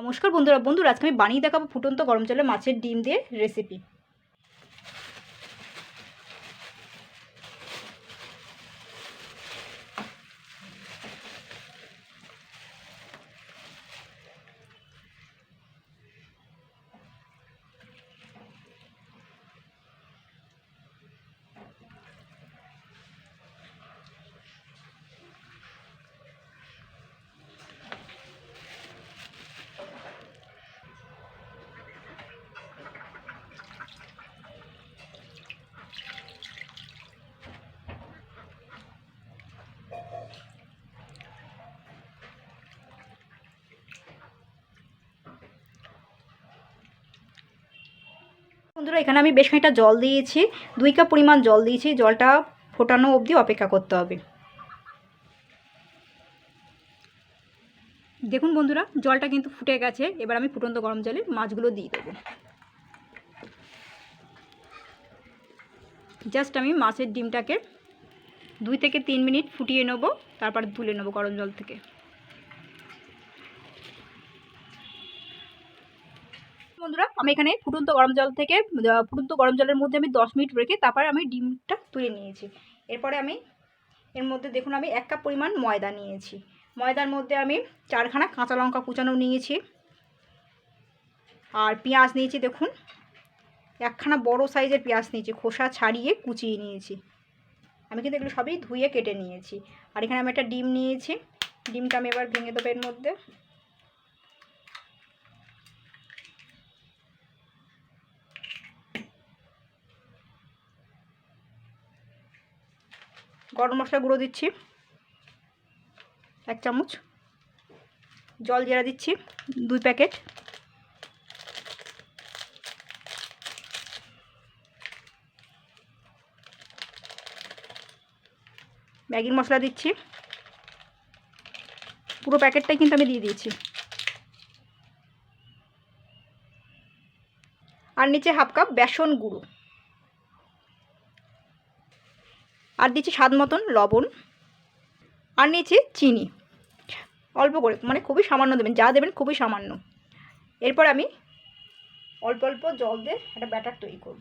নমস্কার বন্ধুরা আজকে আমি বানিয়ে দেখাবো ফুটন্ত গরম জলে মাছের ডিম দিয়ে রেসিপি। বন্ধুরা এখানে আমি বেশ খানিকটা জল দিয়েছি, 2 কাপ পরিমাণ জল দিয়েছি। জলটা ফোটানো অবধি অপেক্ষা করতে হবে। দেখুন বন্ধুরা, জলটা কিন্তু ফুটে গেছে। এবার আমি ফুটন্ত গরম জলে মাছগুলো দিয়ে দেবো। জাস্ট আমি মাছের ডিমটাকে 2 থেকে 3 মিনিট ফুটিয়ে নেব, তারপর তুলে নেব গরম জল থেকে। বন্ধুরা আমি এখানে ফুটন্ত গরম জলের মধ্যে আমি 10 মিনিট রেখে তারপর আমি ডিমটা তুলে নিয়েছি। এরপরে আমি এর মধ্যে দেখুন আমি 1 কাপ পরিমাণ ময়দা নিয়েছি। ময়দার মধ্যে আমি 4খানা কাঁচা লঙ্কা কুচানো নিয়েছি, আর পেঁয়াজ নিয়েছি। দেখুন একখানা বড় সাইজের পেঁয়াজ নিয়েছি, খোসা ছাড়িয়ে কুচিয়ে নিয়েছি। আমি কিন্তু এগুলো সবই ধুয়ে কেটে নিয়েছি। আর এখানে আমি একটা ডিম নিয়েছি, ডিমটা আমি এবার ভেঙে দেবো এর মধ্যে। গরম মশলা গুঁড়ো দিচ্ছি 1 চামচ, জল জিরা দিচ্ছি 2 প্যাকেট, ম্যাগি মশলা দিচ্ছি, পুরো প্যাকেটটাই কিন্তু আমি দিয়ে দিয়েছি। আর নিচে 1/2 কাপ বেসন গুঁড়ো, আর দিচ্ছি স্বাদ মতন লবণ, আর নিচে চিনি অল্প করে, মানে খুবই সামান্য দেবেন, যা দেবেন খুবই সামান্য। এরপর আমি অল্প অল্প জল দিয়ে একটা ব্যাটার তৈরি করব।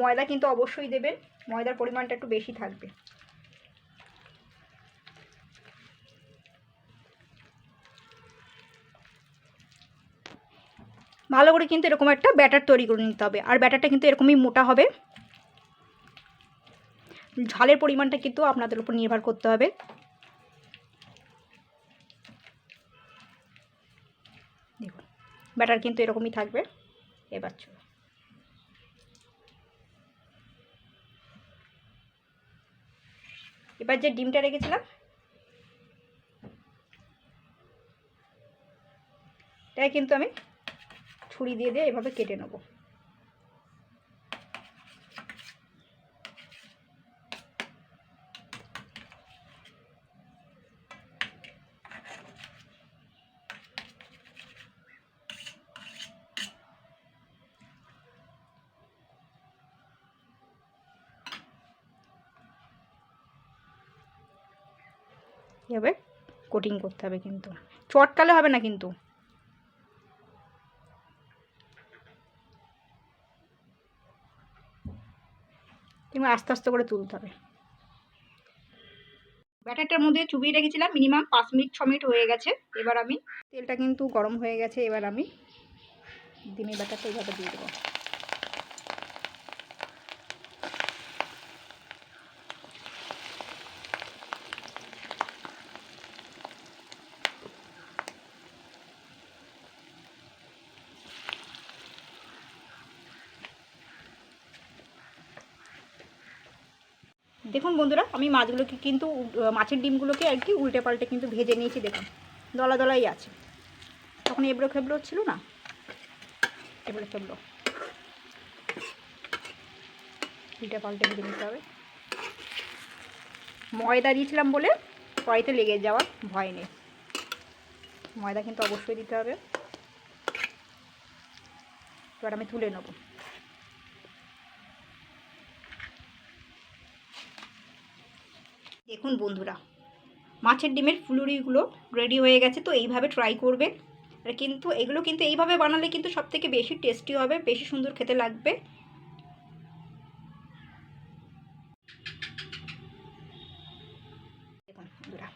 ময়দা কিন্তু অবশ্যই দেবেন, ময়দার পরিমাণটা একটু বেশি থাকবে। ভালো করে কিন্তু এরকম একটা ব্যাটার তৈরি করে নিতে হবে, আর ব্যাটারটা কিন্তু এরকমই মোটা হবে। ঝালের পরিমাণটা কিন্তু আপনাদের উপর নির্ভর করতে হবে। দেখুন ব্যাটার কিন্তু এরকমই থাকবে। এবার চলো এবার যে ডিমটা রেখেছিলাম তাই কিন্তু আমি ছুরি দিয়ে এভাবে কেটে নেব। এভাবে কোটিং করতে হবে, কিন্তু চটকালে হবে না, কিন্তু আস্তে আস্তে করে তুলতে হবে। ব্যাটারটার মধ্যে চুবিয়ে রেখেছিলাম মিনিমাম 5 মিনিট 6 মিনিট হয়ে গেছে। এবার আমি তেলটা কিন্তু গরম হয়ে গেছে। এবার আমি ডিমের ব্যাটারটা এইভাবে দিয়ে দেবো। দেখুন বন্ধুরা, আমি মাছগুলোকে কিন্তু মাছের ডিমগুলোকে আর কি উল্টে পাল্টে কিন্তু ভেজে নিয়েছি। দেখুন দলা দলাই আছে, তখন এবড়ো খেবড়ো ছিল না, এবড়ো খেবড়ো উল্টে পাল্টে ভেজে নিতে হবে। ময়দা দিয়েছিলাম বলে কড়াইতে লেগে যাওয়ার ভয় নেই, ময়দা কিন্তু অবশ্যই দিতে হবে। এবার আমি তুলে নেব। দেখুন বন্ধুরা, মাছের ডিমের ফুলুরিগুলো রেডি হয়ে গেছে। তো এইভাবে ট্রাই করবে। আর কিন্তু এগুলো কিন্তু এইভাবে বানালে কিন্তু সবথেকে বেশি টেস্টি হবে, বেশি সুন্দর খেতে লাগবে। দেখুন বন্ধুরা,